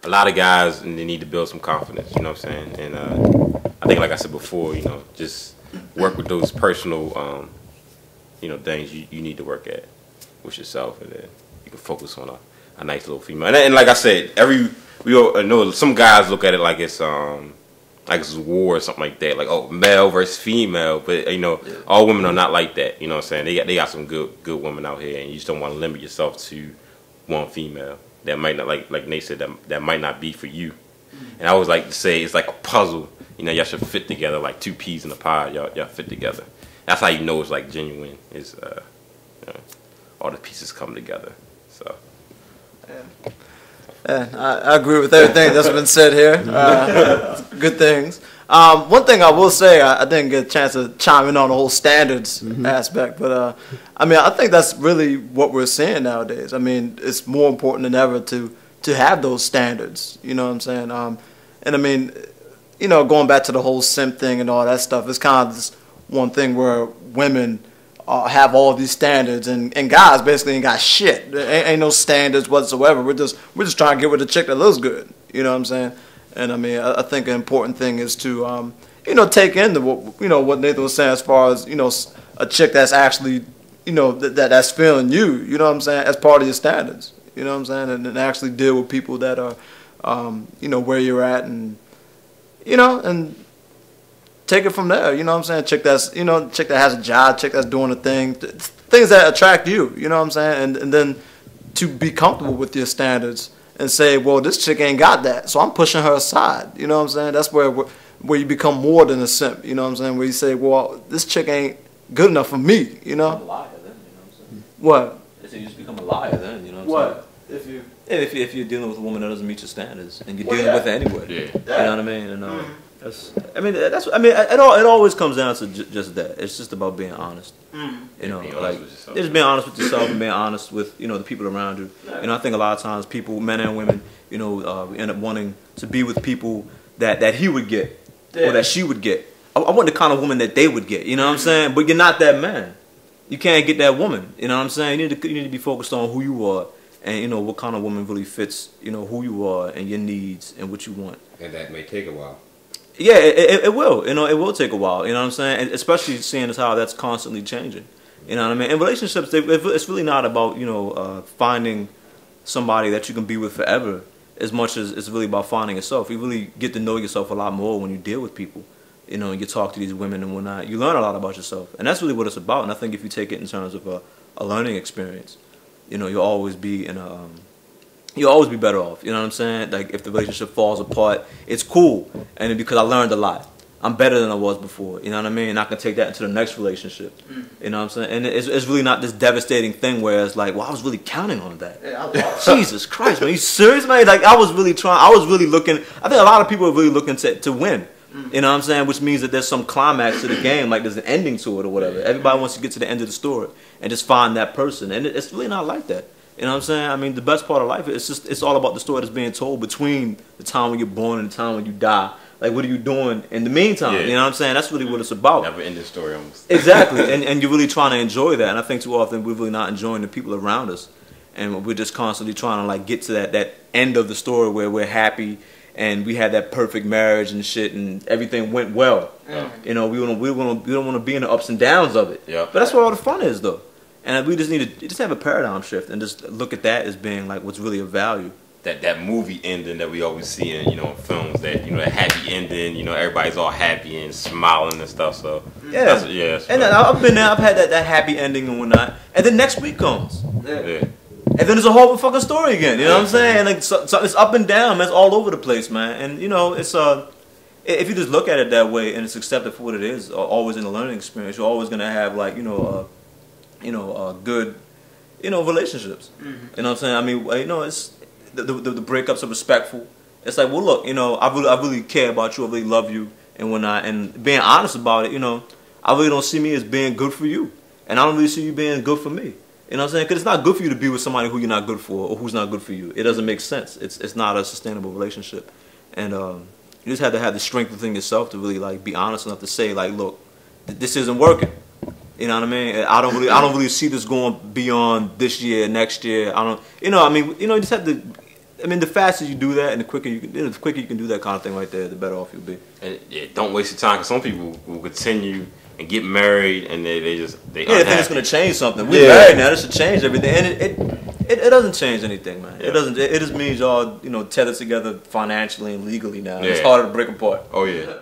a lot of guys and they need to build some confidence. You know what I'm saying? And I think, like I said before, you know, just work with those personal, you know, things you need to work at with yourself, and then you can focus on a nice little female. And like I said, we all know some guys look at it like it's war or something like that, like, oh, male versus female. But you know, all women are not like that. You know what I'm saying? They got some good women out here, and you just don't want to limit yourself to one female. That might not, like Nate said, that might not be for you. And I always like to say it's like a puzzle. You know, y'all should fit together like two peas in a pod. Y'all fit together. That's how you know it's like genuine. Is you know, all the pieces come together. So. Yeah, I agree with everything that's been said here. Good things. One thing I will say, I didn't get a chance to chime in on the whole standards aspect, but I mean, I think that's really what we're seeing nowadays. I mean, it's more important than ever to have those standards. You know what I'm saying? And I mean, you know, going back to the whole simp thing and all that stuff, it's kind of this one thing where women have all these standards, and guys basically ain't got shit. There ain't no standards whatsoever. We're just trying to get with a chick that looks good. You know what I'm saying? And I mean, I think an important thing is to you know, take into what Nathan was saying as far as, you know, a chick that's actually, you know, that's feeling you. You know what I'm saying? As part of your standards. You know what I'm saying? And actually deal with people that are you know, where you're at, and you know, and take it from there. You know what I'm saying? Chick that's, you know, chick that has a job, chick that's doing a thing, things that attract you. You know what I'm saying? And then to be comfortable with your standards and say, well, this chick ain't got that, so I'm pushing her aside. You know what I'm saying? That's where you become more than a simp. You know what I'm saying? Where you say, well, this chick ain't good enough for me. You know? You become a liar then. You know what I'm saying? What? You just become a liar then. You know what I'm saying? If you're dealing with a woman that doesn't meet your standards, and you're dealing with her anyway. Yeah. You know what I mean? And it always comes down to just that. It's just about being honest. You know, like just being honest with yourself and being honest with, you know, the people around you. You know, I think a lot of times people, men and women, you know, we end up wanting to be with people that he would get or that she would get. I want the kind of woman that they would get. You know what I'm saying? But you're not that man. You can't get that woman. You know what I'm saying? You need to be focused on who you are, and you know what kind of woman really fits, you know, who you are and your needs and what you want. And that may take a while. Yeah, it will. You know, it will take a while. You know what I'm saying? And especially seeing as how that's constantly changing. You know what I mean? In relationships, it's really not about, you know, finding somebody that you can be with forever as much as it's really about finding yourself. You really get to know yourself a lot more when you deal with people. You know, and you talk to these women and whatnot. You learn a lot about yourself. And that's really what it's about. And I think if you take it in terms of a learning experience, you know, you'll always be in a... you'll always be better off. You know what I'm saying? Like, if the relationship falls apart, it's cool. And because I learned a lot. I'm better than I was before. You know what I mean? And I can take that into the next relationship. You know what I'm saying? And it's really not this devastating thing where it's like, well, I was really counting on that. Yeah, Jesus Christ, man. Are you serious, man? Like, I was really looking. I think a lot of people are really looking to win. You know what I'm saying? Which means that there's some climax to the game, like there's an ending to it or whatever. Everybody wants to get to the end of the story and just find that person. And it's really not like that. You know what I'm saying? I mean, the best part of life is it's all about the story that's being told between the time when you're born and the time when you die. Like, what are you doing in the meantime? Yeah. You know what I'm saying? That's really what it's about. Never ending story almost. Exactly. and you're really trying to enjoy that. And I think too often we're really not enjoying the people around us. And we're just constantly trying to, like, get to that end of the story where we're happy and we had that perfect marriage and shit and everything went well. Yeah. You know, we don't want to be in the ups and downs of it. Yeah. But that's where all the fun is, though. And we just need to have a paradigm shift and just look at that as being like what's really of value. That movie ending that we always see in, you know, in films, that, you know, a happy ending, you know, everybody's all happy and smiling and stuff. So yeah, and I've been there. I've had that happy ending and whatnot. And then next week comes. Yeah. And then there's a whole fucking story again. You know what I'm saying? And like, so it's up and down, man. It's all over the place, man. And you know, it's if you just look at it that way and it's accepted for what it is, always in a learning experience, you're always gonna have like good, you know, relationships. You know what I'm saying? I mean, you know, it's the breakups are respectful. It's like, well, look, you know, I really care about you. I really love you and whatnot. And being honest about it, you know, I really don't see me as being good for you, and I don't really see you being good for me. You know what I'm saying? Because it's not good for you to be with somebody who you're not good for or who's not good for you. It doesn't make sense. It's not a sustainable relationship. And you just have to have the strength within yourself to really like be honest enough to say like, look, this isn't working. You know what I mean? I don't really see this going beyond this year, next year. I don't, you know, I mean, you know, you just have to I mean, the faster you do that, and the quicker you can do that kind of thing right there, the better off you'll be. And don't waste your time, because some people will continue and get married, and they They think unhappy. it's gonna change something. We're married now. This should change everything, and it doesn't change anything, man. Yeah. It doesn't. It just means y'all tethered together financially and legally now. Yeah. It's harder to break apart. Oh yeah.